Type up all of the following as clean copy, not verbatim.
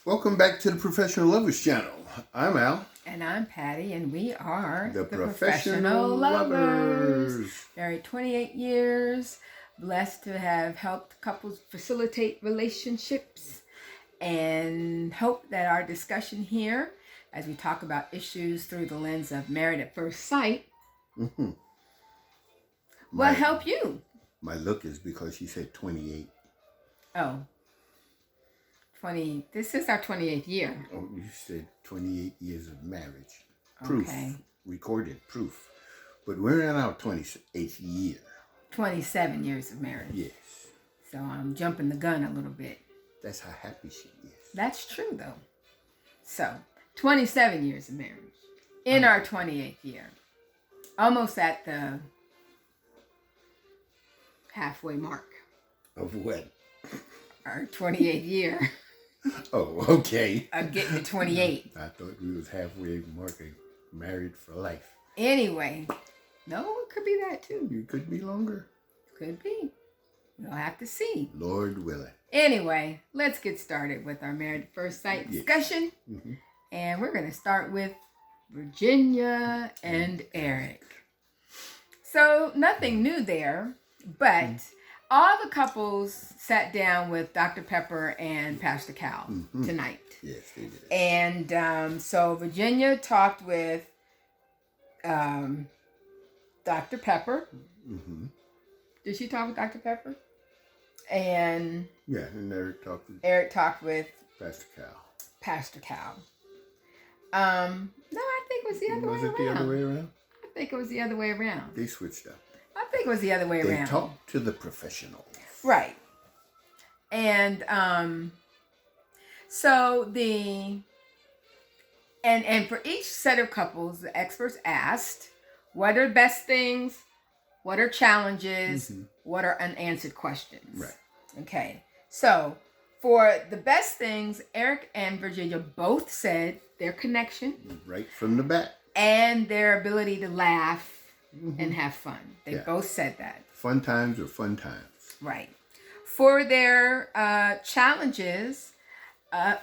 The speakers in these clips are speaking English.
Welcome back to the Professional Lovers Channel. I'm Al. And I'm Patty, and we are The Professional Lovers. Married 28 years, blessed to have helped couples facilitate relationships, and hope that our discussion here, as we talk about issues through the lens of married at first sight, will help you. My look is because she said 28. Oh. 20. This is our 28th year. Oh, you said 28 years of marriage. Proof. Okay. Recorded proof. But we're in our 28th year. 27 years of marriage. Yes. So I'm jumping the gun a little bit. That's how happy she is. That's true, though. So, 27 years of marriage. In our 28th year. Almost at the halfway mark. Of what? Our 28th year. Oh, okay. Of getting to 28. I thought we was halfway marking married for life. Anyway. No, it could be that too. You could be longer. Could be. We'll have to see. Lord willing. Anyway, let's get started with our Married at First Sight discussion. Mm-hmm. And we're going to start with Virginia and Eric. So, nothing new there, but all the couples sat down with Dr. Pepper and Pastor Cal tonight. Yes, they did. And so Virginia talked with Dr. Pepper. Mm-hmm. Did she talk with Dr. Pepper? And yeah, and Eric talked with Pastor Cal. No, I think it was the other way around. Was it the other way around? I think it was the other way around. They switched up. I think it was the other way around. They talked to the professionals. Right. And so for each set of couples, the experts asked, what are best things? What are challenges? What are unanswered questions? Right. Okay. So for the best things, Eric and Virginia both said their connection. Right from the bat. And their ability to laugh and have fun. They both said that. Fun times are fun times. Right. For their challenges,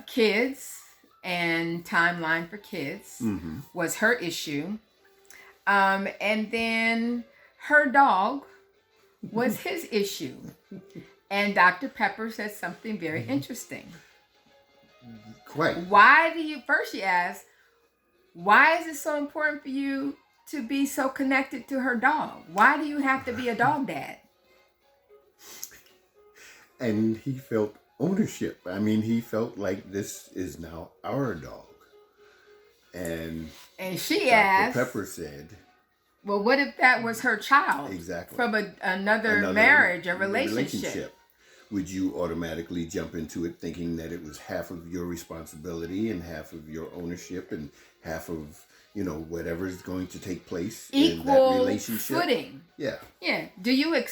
kids and timeline for kids was her issue. And then her dog was his issue. And Dr. Pepper said something very interesting. Quite. First she asked, why is it so important for you to be so connected to her dog? Why do you have to be a dog dad? And he felt ownership. I mean, he felt like this is now our dog. And she Dr. asked, Pepper said, well, what if that was her child? Exactly. From another marriage or relationship? Would you automatically jump into it thinking that it was half of your responsibility and half of your ownership and half of, whatever is going to take place in that relationship? Equal footing. Yeah. Yeah.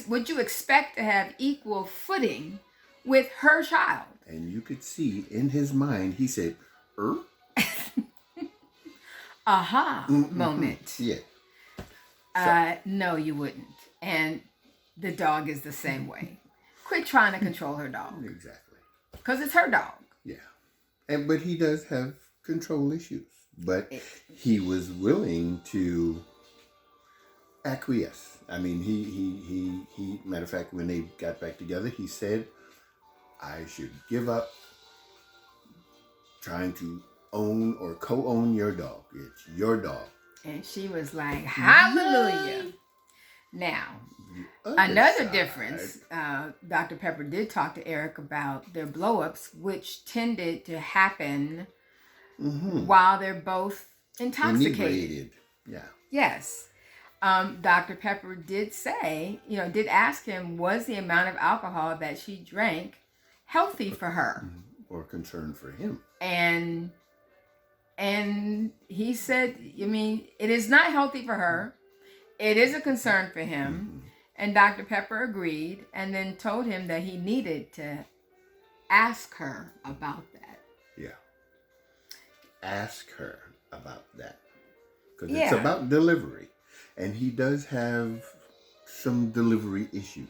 Would you expect to have equal footing with her child? And you could see in his mind, he said, aha moment. Yeah. No, you wouldn't. And the dog is the same way. Quit trying to control her dog. Exactly. Because it's her dog. Yeah. But he does have control issues. But he was willing to acquiesce. I mean, he matter of fact, when they got back together, he said, I should give up trying to own or co-own your dog. It's your dog. And she was like, hallelujah. Now, another difference, Dr. Pepper did talk to Eric about their blow-ups, which tended to happen while they're both intoxicated. Inebriated. Yeah. Yes. Dr. Pepper did say, did ask him, was the amount of alcohol that she drank healthy for her? Or concern for him. And he said, it is not healthy for her. It is a concern for him. And Dr. Pepper agreed and then told him that he needed to ask her about that. Yeah. Ask her about that. Because it's about delivery. And he does have some delivery issues.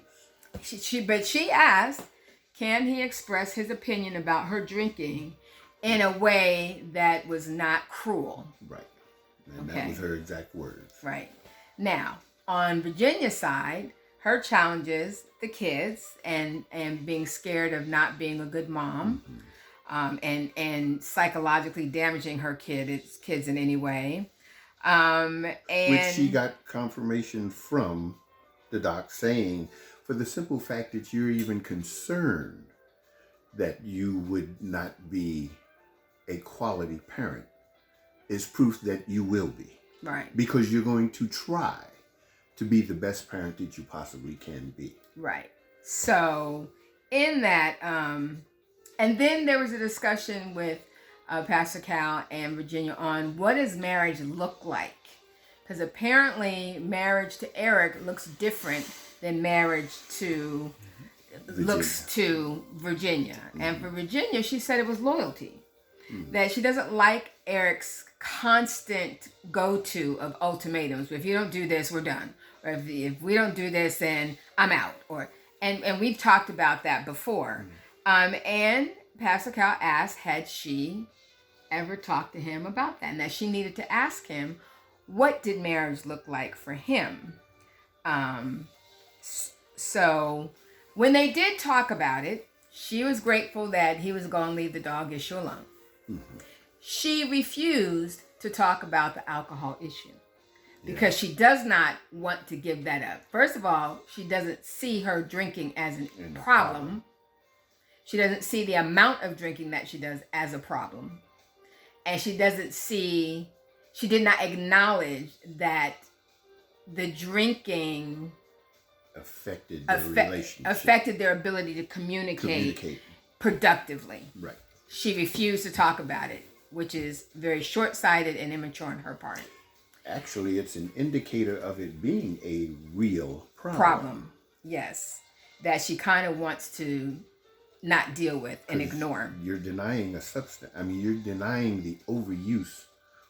But she asked, can he express his opinion about her drinking in a way that was not cruel. Right. And that was her exact words. Right. Now, on Virginia's side, her challenges the kids and being scared of not being a good mom, and psychologically damaging her kids in any way. And which she got confirmation from the doc saying, for the simple fact that you're even concerned that you would not be a quality parent is proof that you will be. Right. Because you're going to try to be the best parent that you possibly can be. Right. So in that, and then there was a discussion with Pastor Cal and Virginia on what does marriage look like? Because apparently marriage to Eric looks different than marriage to Virginia. And for Virginia, she said it was loyalty. That she doesn't like Eric's constant go-to of ultimatums. If you don't do this, we're done. Or if we don't do this, then I'm out. And we've talked about that before. And Pastor Cal asked, had she ever talked to him about that? And that she needed to ask him, what did marriage look like for him? So when they did talk about it, she was grateful that he was going to leave the dog issue alone. She refused to talk about the alcohol issue because she does not want to give that up. First of all, she doesn't see her drinking as a problem. She doesn't see the amount of drinking that she does as a problem. And she did not acknowledge that the drinking affected their ability to communicate productively. Right. She refused to talk about it, which is very short-sighted and immature on her part. Actually, it's an indicator of it being a real problem. Yes. That she kind of wants to not deal with and ignore. You're denying a substance. I mean, you're denying the overuse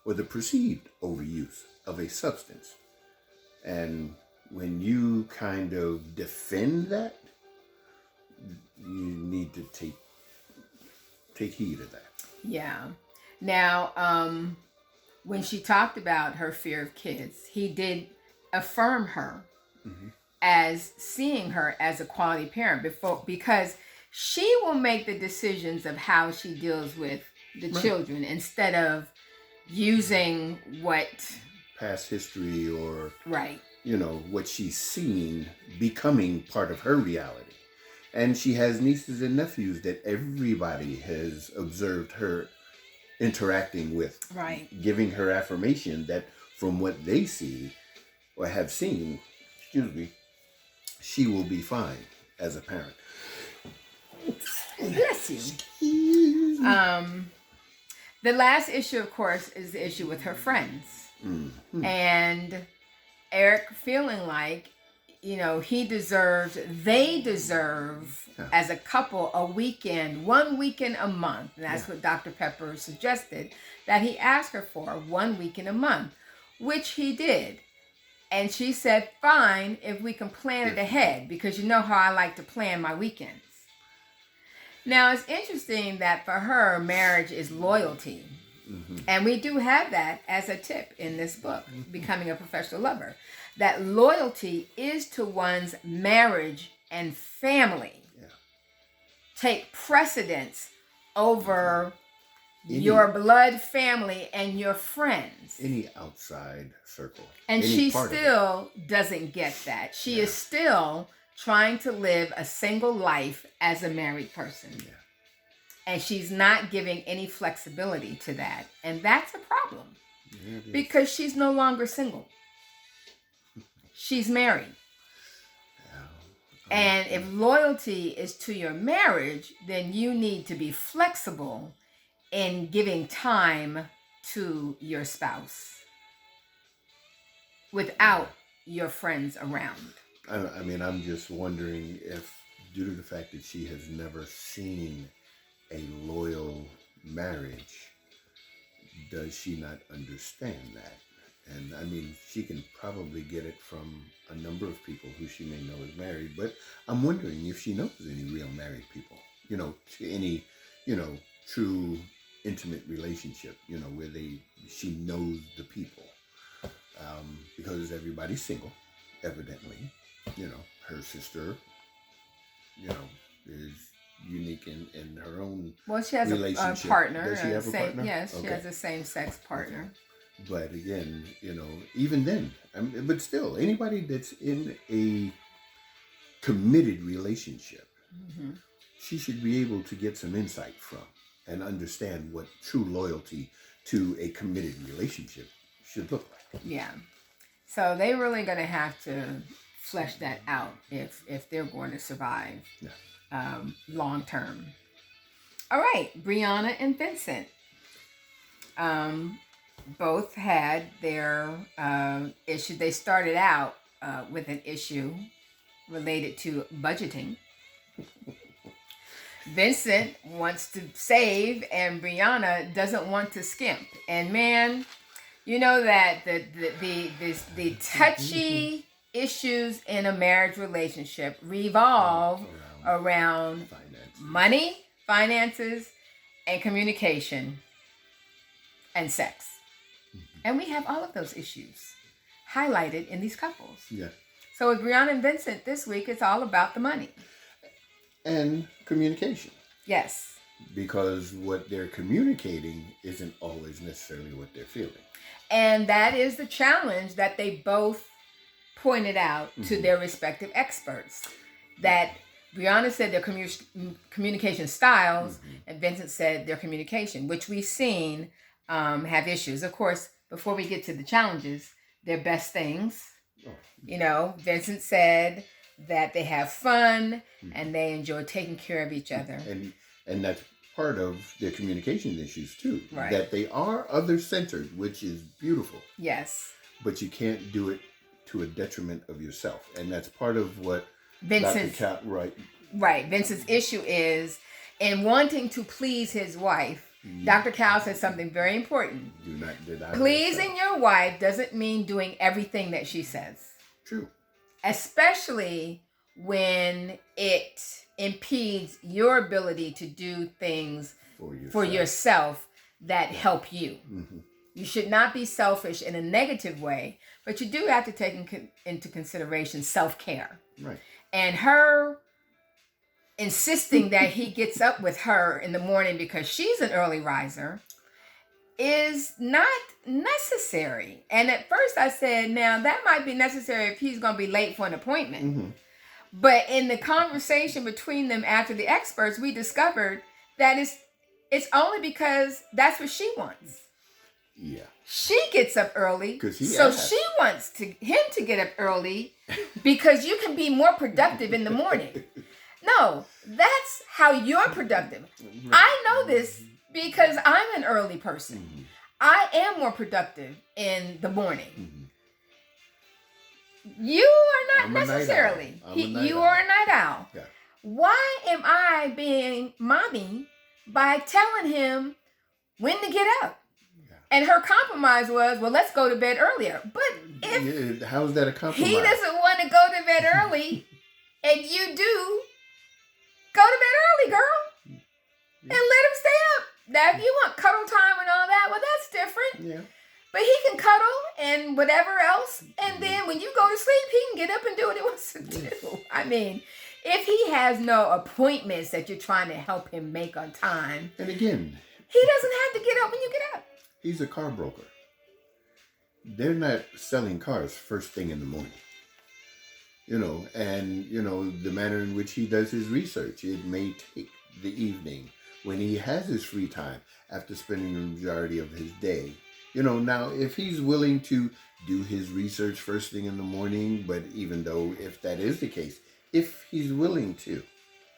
or the perceived overuse of a substance. And when you kind of defend that, you need to take heed of that. Yeah. Now, when she talked about her fear of kids, he did affirm her as seeing her as a quality parent because she will make the decisions of how she deals with the children instead of using what past history or right. What she's seen becoming part of her reality. And she has nieces and nephews that everybody has observed her interacting with, right, giving her affirmation that from what they see or have seen, she will be fine as a parent. Bless you. The last issue, of course, is the issue with her friends. And Eric feeling like, they deserve as a couple one weekend a month. And that's what Dr. Pepper suggested that he asked her for, 1 weekend a month, which he did. And she said, fine, if we can plan it ahead, because you know how I like to plan my weekends. Now, it's interesting that for her, marriage is loyalty. And we do have that as a tip in this book, Becoming a Professional Lover. That loyalty is to one's marriage and family. Take precedence over your blood family and your friends. Any outside circle. And she still doesn't get that. She is still trying to live a single life as a married person. And she's not giving any flexibility to that. And that's a problem. Because she's no longer single. She's married. And if loyalty is to your marriage, then you need to be flexible in giving time to your spouse without your friends around. I mean, I'm just wondering if, due to the fact that she has never seen a loyal marriage, does she not understand that? And I mean, she can probably get it from a number of people who she may know is married, but I'm wondering if she knows any real married people, any, true intimate relationship, where she knows the people. Because everybody's single, evidently. Her sister, is unique in her own she has a partner. Does she have a partner? Yes, she has a same-sex partner. Okay. But again, even then, but still, anybody that's in a committed relationship, she should be able to get some insight from and understand what true loyalty to a committed relationship should look like. Yeah. So they're really going to have to flesh that out if they're going to survive long term. All right, Brianna and Vincent. Both had their issue. They started out with an issue related to budgeting. Vincent wants to save, and Brianna doesn't want to skimp. And man, you know that the touchy issues in a marriage relationship revolve around money, finances, and communication, and sex. And we have all of those issues highlighted in these couples. Yeah. So with Brianna and Vincent this week, it's all about the money. And communication. Yes. Because what they're communicating isn't always necessarily what they're feeling. And that is the challenge that they both pointed out to their respective experts. That Brianna said their communication styles, and Vincent said their communication, which we've seen have issues. Of course, before we get to the challenges, their best things. Vincent said that they have fun and they enjoy taking care of each other. And that's part of their communication issues too. Right. That they are other-centered, which is beautiful. Yes. But you can't do it to a detriment of yourself. And that's part of what Vincent's, Right. Vincent's issue is in wanting to please his wife. Dr. Cal said something very important. Pleasing your wife doesn't mean doing everything that she says. True. Especially when it impedes your ability to do things for yourself that help you. You should not be selfish in a negative way, but you do have to take into consideration self-care. Right. And her insisting that he gets up with her in the morning because she's an early riser is not necessary. And at first I said, now that might be necessary if he's going to be late for an appointment. But in the conversation between them after the experts, we discovered that it's only because that's what she wants. Yeah. She gets up early, so she wants him to get up early because you can be more productive in the morning. No, that's how you're productive. I know this because I'm an early person. I am more productive in the morning. You are not necessarily. You are a night owl. Yeah. Why am I being mommy by telling him when to get up? Yeah. And her compromise was, well, let's go to bed earlier. But if how is that a compromise? He doesn't want to go to bed early, and you do, go to bed early, girl. And let him stay up. Now, if you want cuddle time and all that, well, that's different. Yeah. But he can cuddle and whatever else. And then when you go to sleep, he can get up and do what he wants to do. I mean, if he has no appointments that you're trying to help him make on time. And again, he doesn't have to get up when you get up. He's a car broker. They're not selling cars first thing in the morning. And the manner in which he does his research, it may take the evening when he has his free time after spending the majority of his day. Now if he's willing to do his research first thing in the morning, but even though if that is the case, if he's willing to.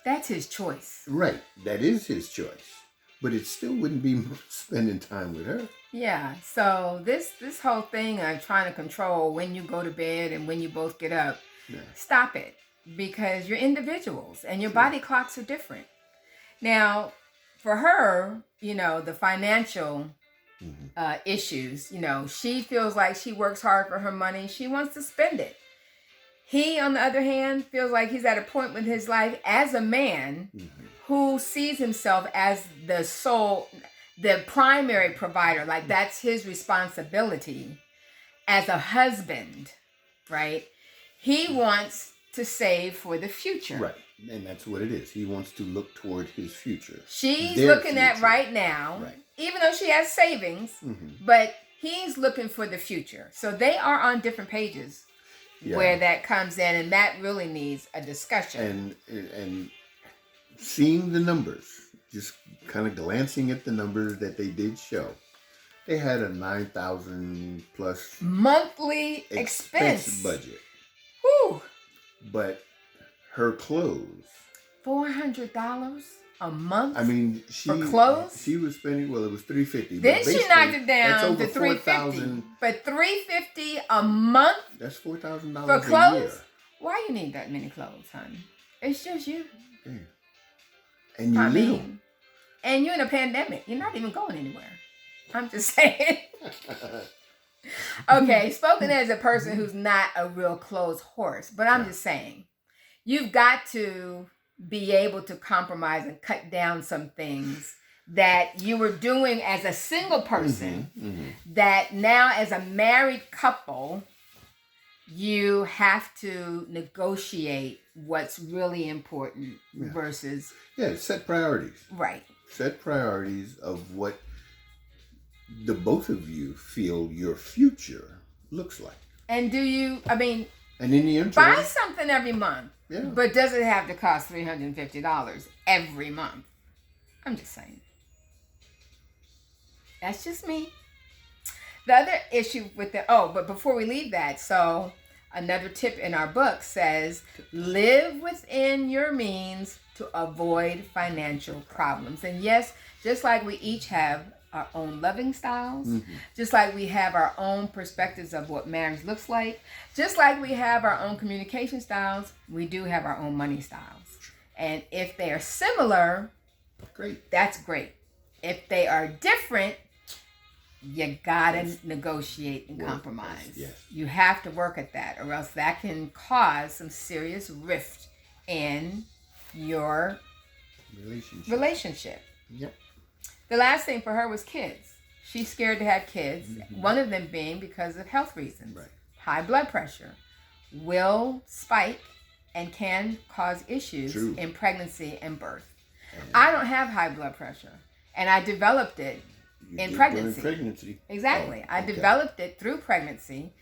That's his choice. Right. That is his choice. But it still wouldn't be spending time with her. Yeah. So this whole thing of trying to control when you go to bed and when you both get up, stop it. Because you're individuals and your body clocks are different. Now, for her, the financial issues, she feels like she works hard for her money. She wants to spend it. He, on the other hand, feels like he's at a point with his life as a man who sees himself as the sole, the primary provider, like that's his responsibility as a husband, right? He wants to save for the future. Right. And that's what it is. He wants to look toward his future. She's looking at right now, even though she has savings, but he's looking for the future. So they are on different pages where that comes in, and that really needs a discussion. And seeing the numbers, just kind of glancing at the numbers that they did show, they had a $9,000 plus monthly expense budget. Whew. But her clothes, $400 a month. I mean, for clothes. She was spending. Well, it was $350. Then she knocked it down to $350. But $350 a month. That's $4,000 for clothes. A year. Why you need that many clothes, honey? It's just you. Yeah. And you little. And you're in a pandemic. You're not even going anywhere. I'm just saying. Okay, spoken as a person who's not a real clothes horse, but I'm just saying, you've got to be able to compromise and cut down some things that you were doing as a single person that now as a married couple, you have to negotiate what's really important versus... Yeah, set priorities. Right. Set priorities of what the both of you feel your future looks like. And do you, I mean... And in the interest... Buy something every month. Yeah. But does it have to cost $350 every month? I'm just saying. That's just me. The other issue with but before we leave that, so another tip in our book says, live within your means to avoid financial problems. And yes, just like we each have our own loving styles, just like we have our own perspectives of what marriage looks like, just like we have our own communication styles, we do have our own money styles. And if they are similar, great. That's great. If they are different, you gotta negotiate and compromise. Yes. You have to work at that, or else that can cause some serious rift in your relationship. Yep. The last thing for her was kids. She's scared to have kids. One of them being because of health reasons. Right. High blood pressure will spike and can cause issues in pregnancy and birth. I don't have high blood pressure, and I developed it in pregnancy. Exactly. I developed it through pregnancy,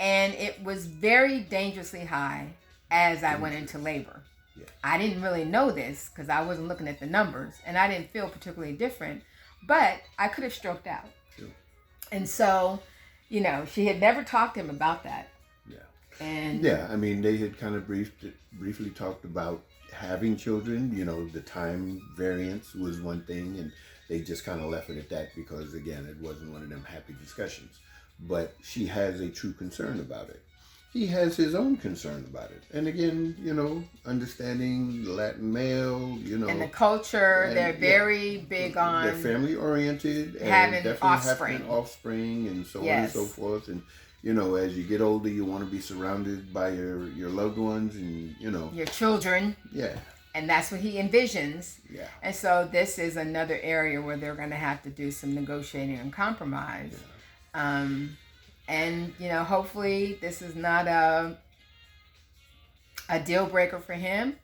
and it was very dangerously high as I went into labor. Yeah. I didn't really know this because I wasn't looking at the numbers, and I didn't feel particularly different, but I could have stroked out. Sure. And so, she had never talked to him about that. Yeah. And yeah, I mean, they had kind of briefly talked about having children. The time variance was one thing, and they just kind of left it at that because, again, it wasn't one of them happy discussions. But she has a true concern about it. He has his own concern about it. And again, understanding Latin male, and the culture, they're very big on... They're family oriented. And having offspring and so on and so forth. And, as you get older, you want to be surrounded by your loved ones and, your children. Yeah. And that's what he envisions. Yeah. And so this is another area where they're going to have to do some negotiating and compromise. Yeah. And, hopefully this is not a deal breaker for him.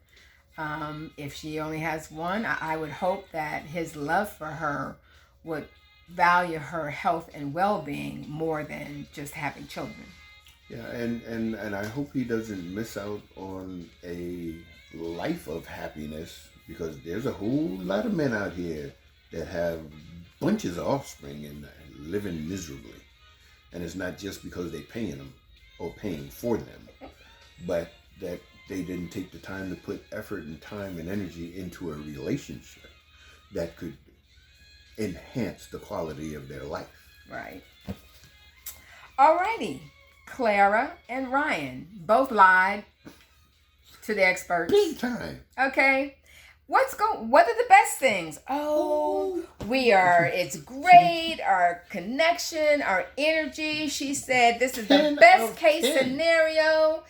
If she only has one, I would hope that his love for her would value her health and well-being more than just having children. Yeah, and I hope he doesn't miss out on a life of happiness, because there's a whole lot of men out here that have bunches of offspring and living miserably. And it's not just because they're paying them or paying for them, but that they didn't take the time to put effort and time and energy into a relationship that could enhance the quality of their life. Right. Alrighty. Clara and Ryan both lied to the experts. Big time. Okay. What are the best things? It's great, our connection, our energy. She said this is the best case scenario.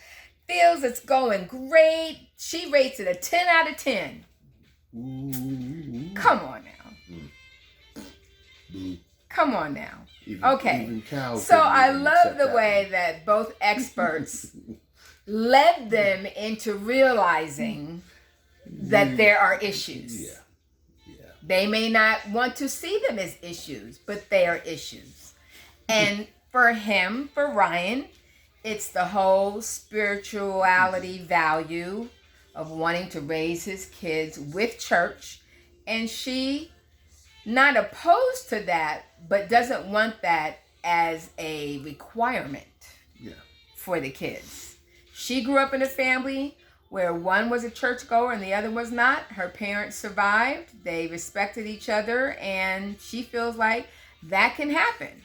Feels it's going great. She rates it a 10 out of 10. Ooh. Come on now. Boo. Come on now. Okay. Even so I love the way that both experts led them into realizing that there are issues. Yeah. They may not want to see them as issues, but they are issues. And for Ryan, it's the whole spirituality value of wanting to raise his kids with church. And she, not opposed to that, but doesn't want that as a requirement for the kids. She grew up in a family where one was a churchgoer and the other was not. Her parents survived. They respected each other, and she feels like that can happen.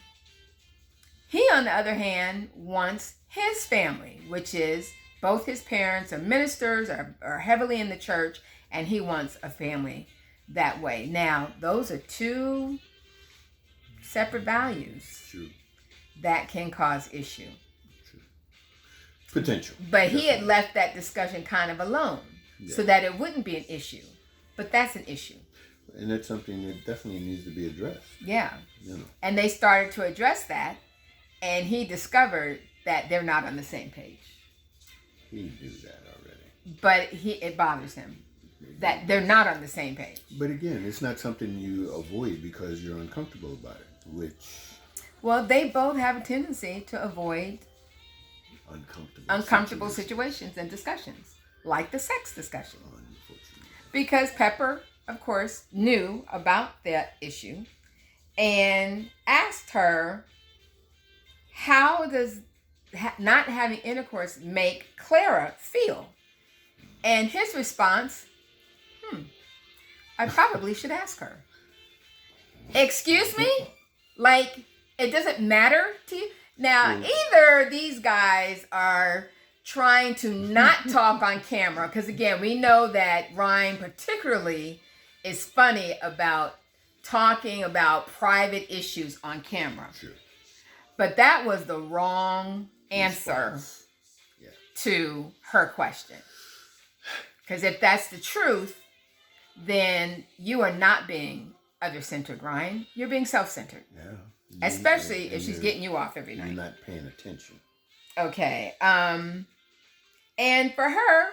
He, on the other hand, wants his family, which is both his parents are ministers, are heavily in the church, and he wants a family that way. Now, those are two separate values that can cause issue. Potential. But he had left that discussion kind of alone so that it wouldn't be an issue. But that's an issue. And that's something that definitely needs to be addressed. Yeah. And they started to address that, and he discovered that they're not on the same page. He knew that already. But it bothers him that they're not on the same page. But again, it's not something you avoid because you're uncomfortable about it, which... Well, they both have a tendency to avoid uncomfortable situations and discussions, like the sex discussion. Because Pepper, of course, knew about that issue and asked her, how does not having intercourse make Clara feel? And his response, I probably should ask her. Excuse me? Like, it doesn't matter to you? Now, either these guys are trying to not talk on camera, because again, we know that Ryan particularly is funny about talking about private issues on camera. Sure. But that was the wrong answer to her question. Because if that's the truth, then you are not being other-centered, Ryan. You're being self-centered. Yeah. Especially if she's getting you off every night. You're not paying attention. Okay. And for her,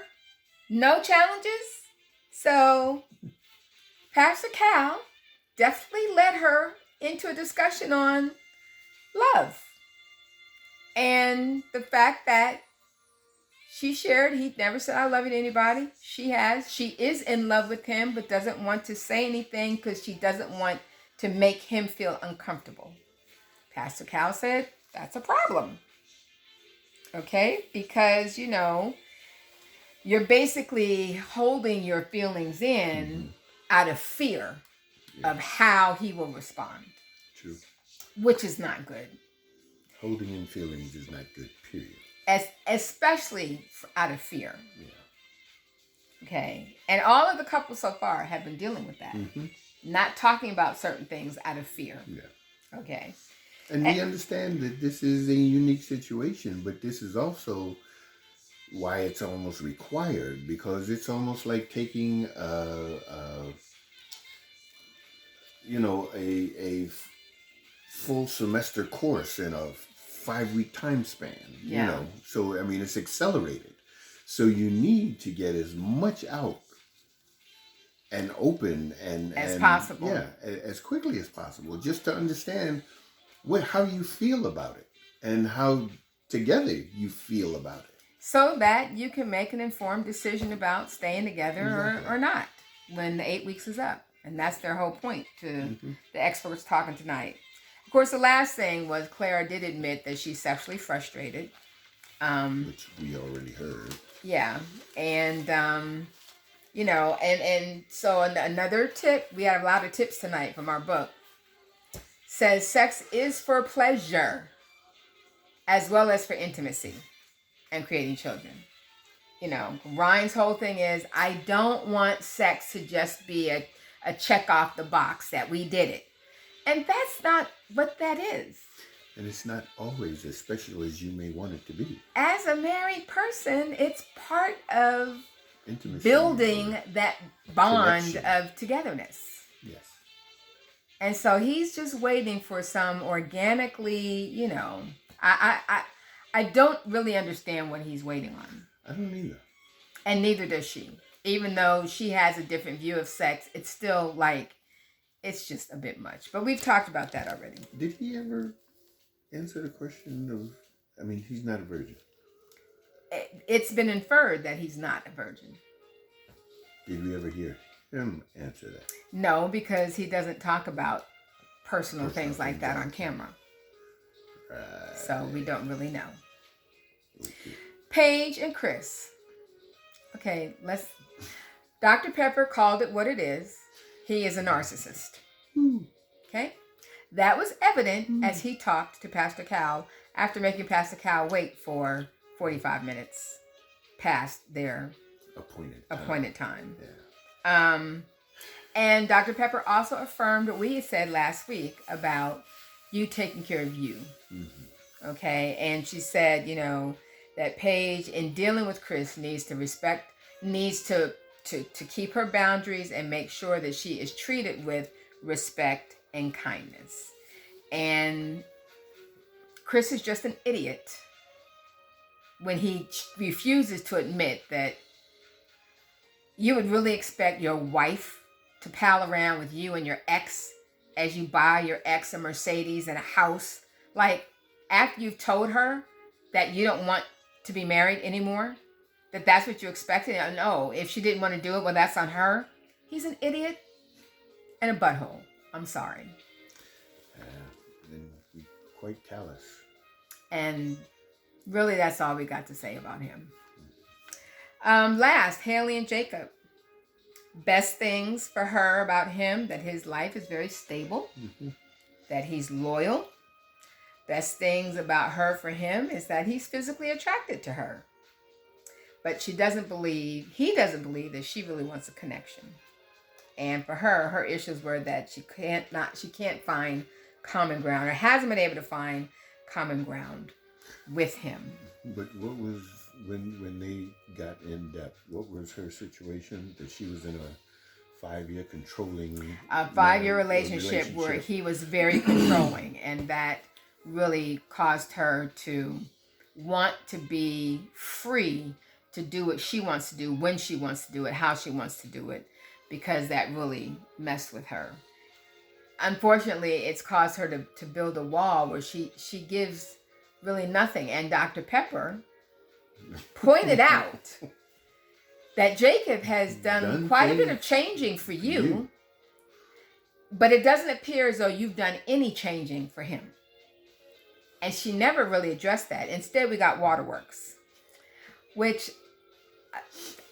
no challenges. So Pastor Cal definitely led her into a discussion on love. And the fact that she shared, he never said I love you to anybody. She has. She is in love with him, but doesn't want to say anything because she doesn't want to make him feel uncomfortable. Pastor Cal said, that's a problem. Okay? Because, you're basically holding your feelings in out of fear of how he will respond. True. Which is not good. Holding in feelings is not good, period. Especially out of fear. Yeah. Okay? And all of the couples so far have been dealing with that. Not talking about certain things out of fear. Yeah. Okay? And we understand that this is a unique situation, but this is also why it's almost required, because it's almost like taking a full semester course in a 5-week time span. So I mean, it's accelerated. So you need to get as much out and open as possible. Yeah, as quickly as possible, just to understand how you feel about it and how together you feel about it. So that you can make an informed decision about staying together or not when the 8 weeks is up. And that's their whole point to the experts talking tonight. Of course, the last thing was Clara did admit that she's sexually frustrated. Which we already heard. Yeah. And, and so another tip, we have a lot of tips tonight from our book, says sex is for pleasure as well as for intimacy and creating children. Ryan's whole thing is, I don't want sex to just be a check off the box that we did it. And that's not what that is. And it's not always as special as you may want it to be. As a married person, it's part of intimacy, building that bond connection. of togetherness. Yes. And so he's just waiting for some organically, I don't really understand what he's waiting on. I don't either. And neither does she. Even though she has a different view of sex, it's still like, it's just a bit much. But we've talked about that already. Did he ever answer the question of, he's not a virgin. It's been inferred that he's not a virgin. Did we ever hear him answer that? No, because he doesn't talk about personal things like that on camera. Right. So we don't really know. Okay. Paige and Chris. Okay, Dr. Pepper called it what it is. He is a narcissist. Okay? That was evident as he talked to Pastor Cal after making Pastor Cal wait for 45 minutes past their appointed time. Yeah. And Dr. Pepper also affirmed what we said last week about you taking care of you. Mm-hmm. Okay? And she said, that Paige, in dealing with Chris, needs to keep her boundaries and make sure that she is treated with respect and kindness. And Chris is just an idiot when he refuses to admit that you would really expect your wife to pal around with you and your ex as you buy your ex a Mercedes and a house. Like, after you've told her that you don't want to be married anymore, that's what you expected. No, if she didn't want to do it, well, that's on her. He's an idiot and a butthole. I'm sorry. And quite callous. And really, that's all we got to say about him. Last, Haley and Jacob. Best things for her about him, that his life is very stable, that he's loyal. Best things about her for him is that he's physically attracted to her. But he doesn't believe that she really wants a connection. And for her issues were that she can't find common ground, or hasn't been able to find common ground with him. But what was, when they got in depth, what was her situation? That she was in a 5-year controlling... A 5-year relationship where he was very controlling, and that really caused her to want to be free to do what she wants to do, when she wants to do it, how she wants to do it, because that really messed with her. Unfortunately, it's caused her to build a wall where she gives really nothing. And Dr. Pepper pointed out that Jacob has done quite a bit of changing for you, but it doesn't appear as though you've done any changing for him. And she never really addressed that. Instead, we got waterworks, which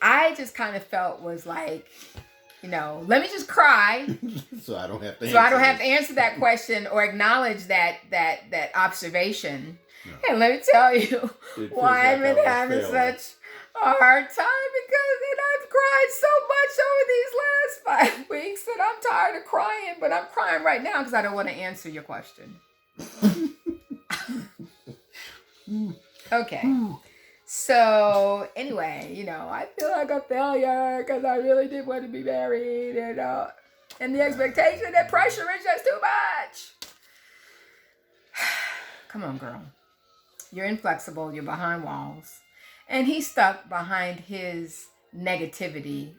I just kind of felt was like, let me just cry. So I don't have to answer that question or acknowledge that observation. No. And let me tell you why I've been having such a hard time, because I've cried so much over these last 5 weeks that I'm tired of crying, but I'm crying right now because I don't want to answer your question. Okay. So anyway, I feel like a failure because I really did want to be married, and the expectation, that pressure is just too much. Come on, girl. You're inflexible. You're behind walls. And he's stuck behind his negativity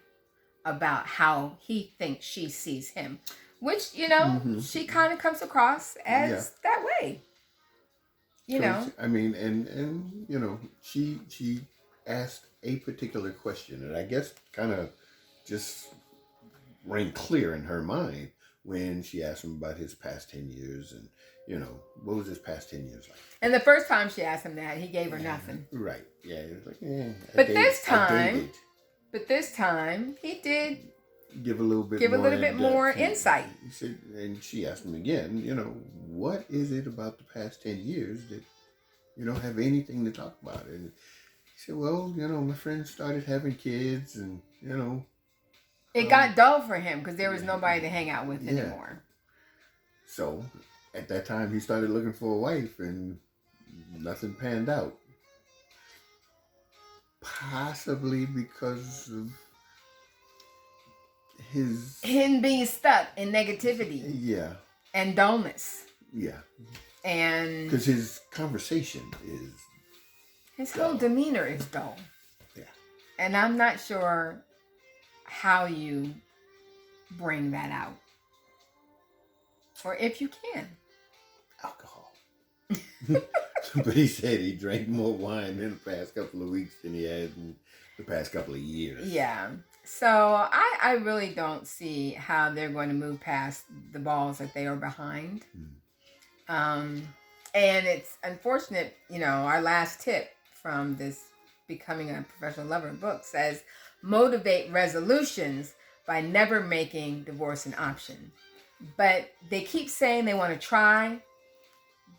about how he thinks she sees him, which, she kind of comes across as that way. She asked a particular question, and I guess kind of just rang clear in her mind when she asked him about his past 10 years and, what was his past 10 years like? And the first time she asked him that, he gave her nothing. Right. Yeah. It was like, But this time, he did give a little bit more insight. He said, and she asked him again, what is it about the past 10 years that you don't have anything to talk about? And he said, well, my friends started having kids, and, it got dull for him because there was nobody to hang out with anymore. So at that time, he started looking for a wife, and nothing panned out. Possibly because of him being stuck in negativity. Yeah. And dullness. Yeah. And because his conversation is his dull. whole demeanor is dull. Yeah. And I'm not sure how you bring that out. Or if you can. Alcohol. But he said he drank more wine in the past couple of weeks than he had in the past couple of years. Yeah. So I really don't see how they're going to move past the balls that they are behind. And it's unfortunate, our last tip from this Becoming a Professional Lover book says, motivate resolutions by never making divorce an option. But they keep saying they want to try,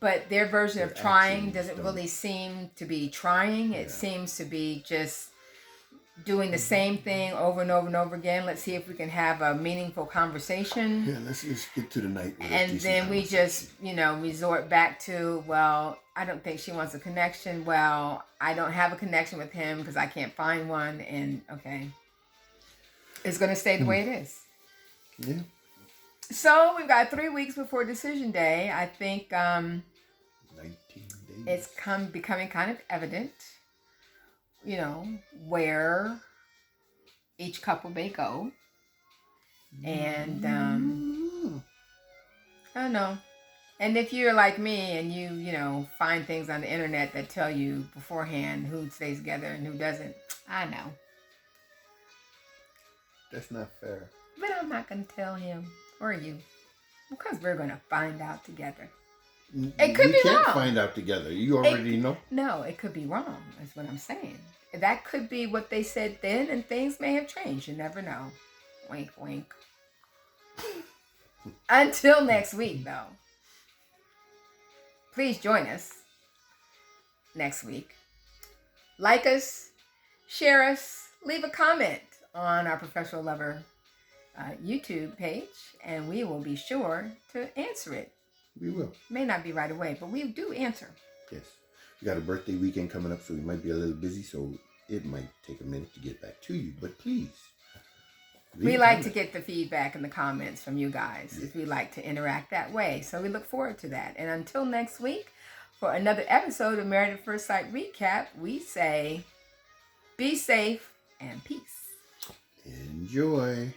but their version of trying doesn't really seem to be trying. It seems to be just doing the same thing over and over and over again. Let's see if we can have a meaningful conversation. Yeah, let's just get to the night. And then we just, resort back to, well, I don't think she wants a connection. Well, I don't have a connection with him because I can't find one. And okay, it's going to stay the way it is. Yeah. So we've got 3 weeks before decision day. I think 19 days. It's becoming kind of evident, where each couple may go. And I don't know. And if you're like me and you find things on the internet that tell you beforehand who stays together and who doesn't, I know. That's not fair. But I'm not going to tell him or you because we're going to find out together. It could be wrong. You can't find out together. You already know. No, it could be wrong. That's what I'm saying. That could be what they said then, and things may have changed. You never know. Wink, wink. Until next week, though. Please join us next week. Like us, share us, leave a comment on our Professional Lover YouTube page, and we will be sure to answer it. We will. May not be right away, but we do answer. Yes. We got a birthday weekend coming up, so we might be a little busy, so it might take a minute to get back to you. But please. We like to get the feedback and the comments from you guys. Yes. We like to interact that way. So we look forward to that. And until next week, for another episode of Married at First Sight Recap, we say, be safe and peace. Enjoy.